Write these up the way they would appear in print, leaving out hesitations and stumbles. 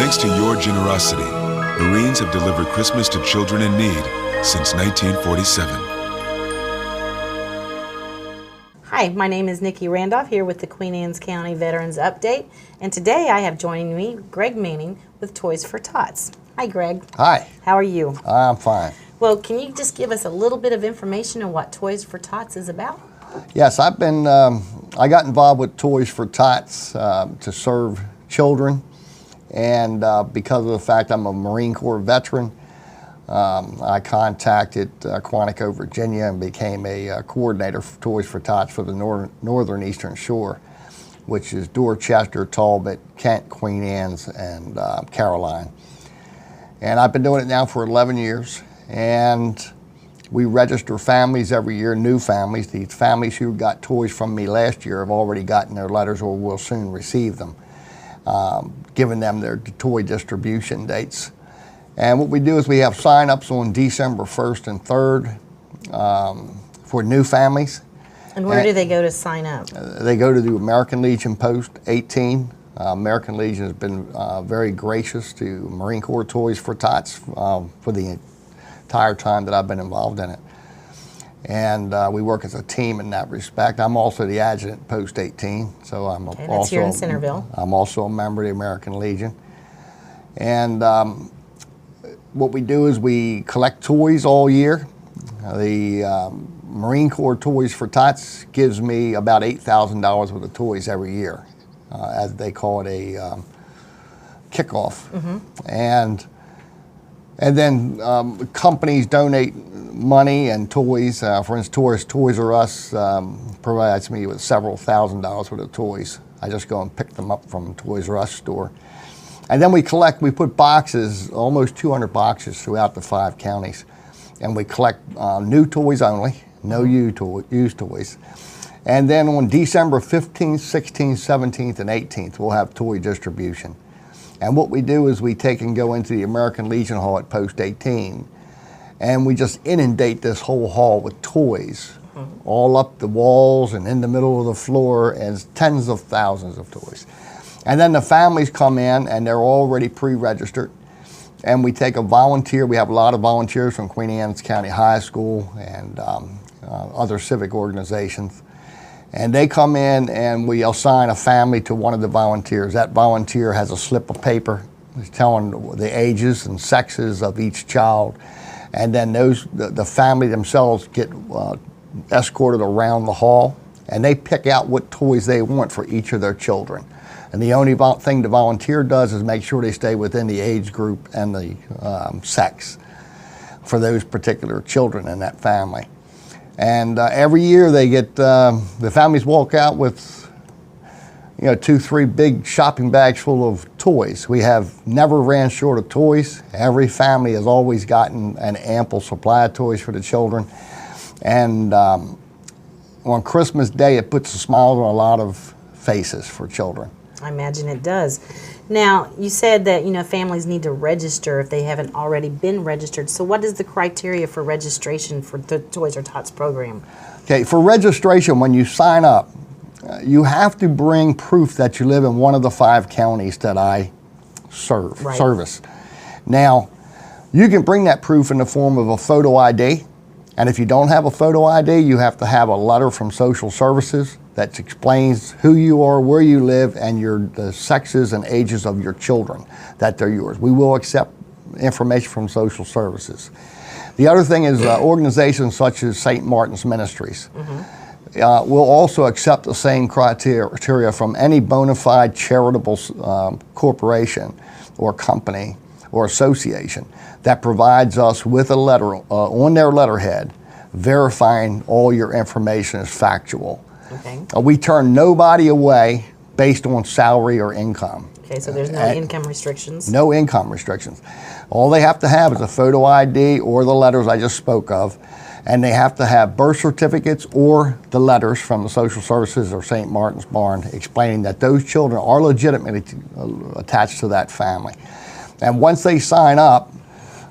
Thanks to your generosity, Marines have delivered Christmas to children in need since 1947. Hi, my name is Nikki Randolph here with the Queen Anne's County Veterans Update, and today I have joining me Greg Manning with Toys for Tots. Hi, Greg. Hi. How are you? I'm fine. Well, can you just give us a little bit of information on what Toys for Tots is about? Yes, I got involved with Toys for Tots to serve children, and because of the fact I'm a Marine Corps veteran, I contacted Quantico, Virginia, and became a coordinator for Toys for Tots for the northern eastern shore, which is Dorchester, Talbot, Kent, Queen Anne's, and Caroline. And I've been doing it now for 11 years, and we register families every year, new families. These families who got toys from me last year have already gotten their letters or will soon receive them, giving them their toy distribution dates. And what we do is we have sign-ups on December 1st and 3rd for new families. And where do they go to sign up? They go to the American Legion Post 18. American Legion has been very gracious to Marine Corps Toys for Tots for the entire time that I've been involved in it. And we work as a team in that respect. I'm also the adjutant Post 18, so that's here in Centerville. I'm also a member of the American Legion. And what we do is we collect toys all year. The Marine Corps Toys for Tots gives me about $8,000 worth of toys every year, as they call it a kickoff. Mm-hmm. And then companies donate money and toys. For instance, Toys R Us provides me with several $1,000s worth of toys. I just go and pick them up from Toys R Us store. And then we put boxes, almost 200 boxes throughout the 5 counties. And we collect new toys only, no used toys. And then on December 15th, 16th, 17th, and 18th, we'll have toy distribution. And what we do is we take and go into the American Legion Hall at Post 18, and we just inundate this whole hall with toys, all up the walls and in the middle of the floor, and tens of thousands of toys. And then the families come in, and they're already pre-registered, and we take a volunteer. We have a lot of volunteers from Queen Anne's County High School and other civic organizations. And they come in and we assign a family to one of the volunteers. That volunteer has a slip of paper telling the ages and sexes of each child. And then the family themselves get escorted around the hall, and they pick out what toys they want for each of their children. And the only thing the volunteer does is make sure they stay within the age group and the sex for those particular children in that family. And every year they get, the families walk out with, 2-3 big shopping bags full of toys. We have never ran short of toys. Every family has always gotten an ample supply of toys for the children. And on Christmas Day, it puts a smile on a lot of faces for children. I imagine it does. Now, you said that, families need to register if they haven't already been registered. So what is the criteria for registration for the Toys for Tots program? Okay, for registration, when you sign up, you have to bring proof that you live in one of the 5 counties that I service. Now, you can bring that proof in the form of a photo ID. And if you don't have a photo ID, you have to have a letter from social services that explains who you are, where you live, and the sexes and ages of your children, that they're yours. We will accept information from social services. The other thing is organizations such as St. Martin's Ministries will also accept the same criteria from any bona fide charitable corporation or company or association that provides us with a letter on their letterhead verifying all your information is factual. Okay. We turn nobody away based on salary or income. Okay, so there's no income restrictions? No income restrictions. All they have to have is a photo ID or the letters I just spoke of, and they have to have birth certificates or the letters from the social services or St. Martin's Barn explaining that those children are legitimately attached to that family. And once they sign up,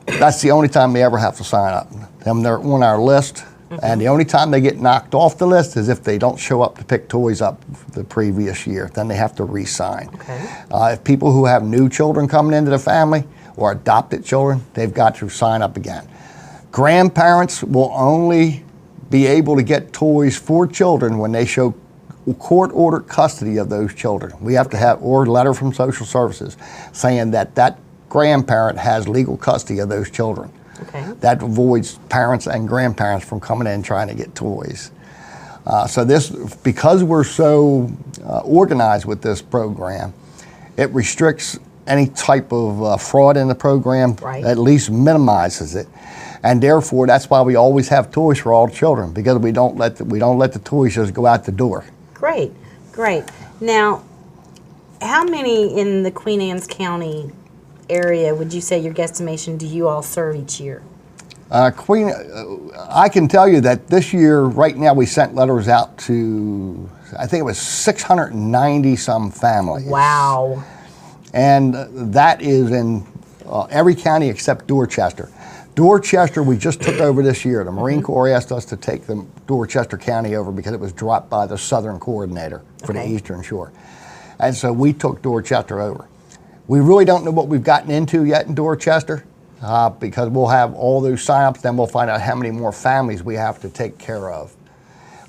that's the only time they ever have to sign up. And they're on our list And the only time they get knocked off the list is if they don't show up to pick toys up the previous year. Then they have to re-sign. Okay. If people who have new children coming into the family or adopted children, they've got to sign up again. Grandparents will only be able to get toys for children when they show court-ordered custody of those children. We have to have, or a letter from social services saying that that grandparent has legal custody of those children. Okay. That avoids parents and grandparents from coming in trying to get toys. So this, because we're so organized with this program, it restricts any type of fraud in the program, Right. at least minimizes it. And therefore, that's why we always have toys for all children, because we don't let the toys just go out the door. Great, great. Now, how many in the Queen Anne's County area would you say, your guesstimation, do you all serve each year? I can tell you that this year, right now, we sent letters out to, I think it was 690 some families. Wow. And that is in every county except Dorchester. Dorchester, we just took over this year. The Marine Corps asked us to take the Dorchester County over because it was dropped by the Southern Coordinator for the Eastern Shore. And so we took Dorchester over. We really don't know what we've gotten into yet in Dorchester because we'll have all those sign-ups, then we'll find out how many more families we have to take care of.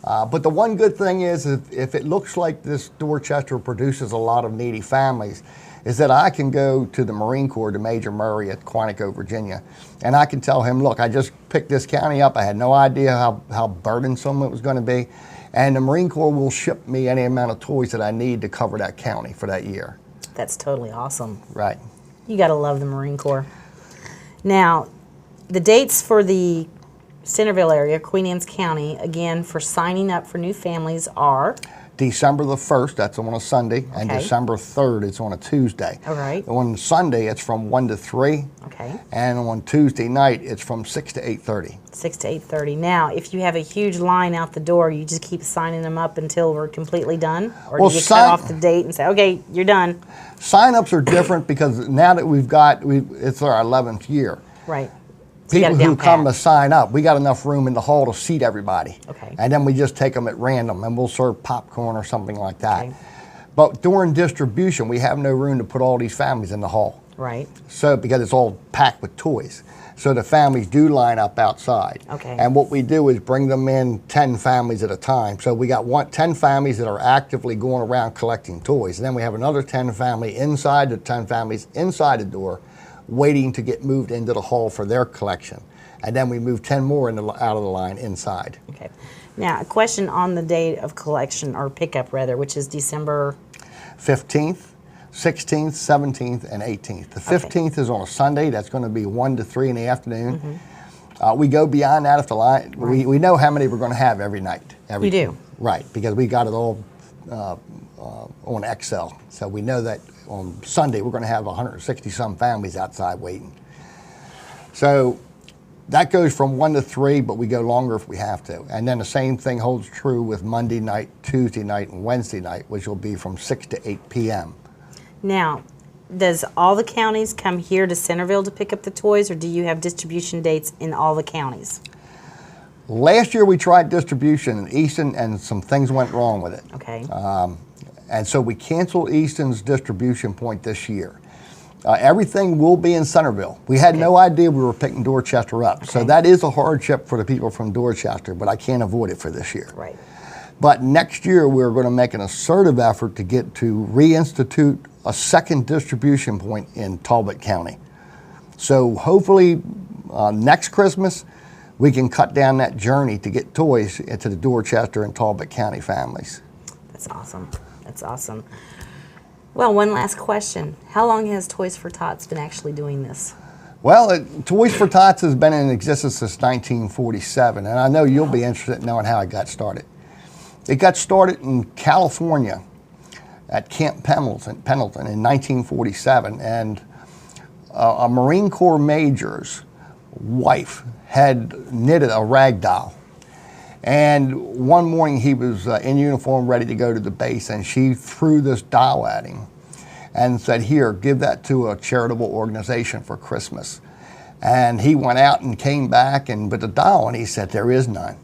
But the one good thing is if it looks like this Dorchester produces a lot of needy families, is that I can go to the Marine Corps, to Major Murray at Quantico, Virginia, and I can tell him, look, I just picked this county up. I had no idea how burdensome it was going to be. And the Marine Corps will ship me any amount of toys that I need to cover that county for that year. That's totally awesome. Right. You got to love the Marine Corps. Now, the dates for the Centerville area, Queen Anne's County, again, for signing up for new families are? December the 1st, that's on a Sunday, and Okay. December 3rd, it's on a Tuesday. All right. On Sunday, it's from 1 to 3, Okay. and on Tuesday night, it's from 6 to 8:30. 6 to 8:30. Now, if you have a huge line out the door, you just keep signing them up until we're completely done? Or Well, do you cut off the date and say, okay, you're done? Sign-ups are different because now that it's our 11th year. Right. So you got People it who down come pat. to sign up, we got enough room in the hall to seat everybody. Okay. And then we just take them at random, and we'll serve popcorn or something like that. Okay. But during distribution, we have no room to put all these families in the hall. Right. So, because it's all packed with toys. So the families do line up outside. Okay. And what we do is bring them in 10 families at a time. So we got 10 families that are actively going around collecting toys. And then we have another 10 families inside the door waiting to get moved into the hall for their collection. And then we move 10 more out of the line inside. Okay. Now, a question on the date of collection, or pickup rather, which is December 15th, 16th, 17th, and 18th. The 15th is on a Sunday. That's going to be 1 to 3 in the afternoon. We go beyond that if the line, we know how many we're going to have every night. You do? Right, because we got it all on Excel. So we know that on Sunday we're going to have 160 some families outside waiting. So that goes from 1 to 3, but we go longer if we have to. And then the same thing holds true with Monday night, Tuesday night, and Wednesday night, which will be from 6 to 8 p.m. Now, does all the counties come here to Centerville to pick up the toys, or do you have distribution dates in all the counties? Last year we tried distribution in Easton, and some things went wrong with it. Okay. And so we canceled Easton's distribution point this year. Everything will be in Centerville. We had no idea we were picking Dorchester up. So that is a hardship for the people from Dorchester, but I can't avoid it for this year. Right. But next year we're going to make an assertive effort to reinstitute a second distribution point in Talbot County. So hopefully next Christmas we can cut down that journey to get toys into the Dorchester and Talbot County families. That's awesome. That's awesome. Well, one last question. How long has Toys for Tots been actually doing this? Well, Toys for Tots has been in existence since 1947, and I know you'll be interested in knowing how it got started. It got started in California at Camp Pendleton in 1947, and a Marine Corps major's wife had knitted a rag doll. And one morning he was in uniform ready to go to the base, and she threw this doll at him and said, "Here, give that to a charitable organization for Christmas." And he went out and came back with the doll, and he said, "There is none."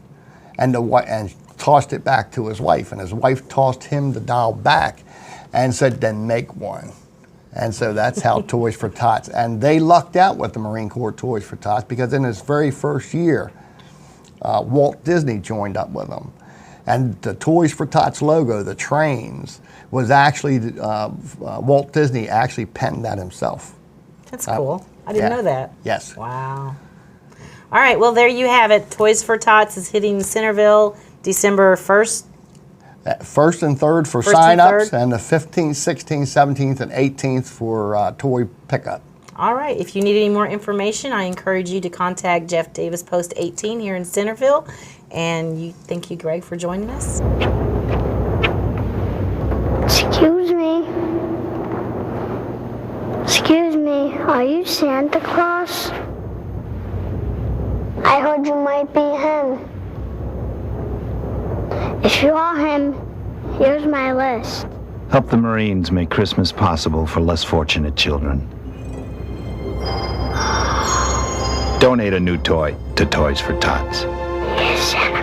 and tossed it back to his wife, and his wife tossed him the doll back and said, then make one. And so that's how Toys for Tots, and they lucked out with the Marine Corps Toys for Tots, because in his very first year, Walt Disney joined up with them. And the Toys for Tots logo, the trains, was actually, Walt Disney actually penned that himself. That's cool. I didn't know that. Yes. Wow. All right, well, there you have it. Toys for Tots is hitting Centerville December 1st. First and third for First and sign-ups, third. and the 15th, 16th, 17th, and 18th for toy pickup. All right, if you need any more information, I encourage you to contact Jeff Davis, Post 18 here in Centerville. And thank you, Greg, for joining us. Excuse me. Excuse me, are you Santa Claus? I heard you might be him. If you are him, here's my list. Help the Marines make Christmas possible for less fortunate children. Donate a new toy to Toys for Tots. Yes, Santa.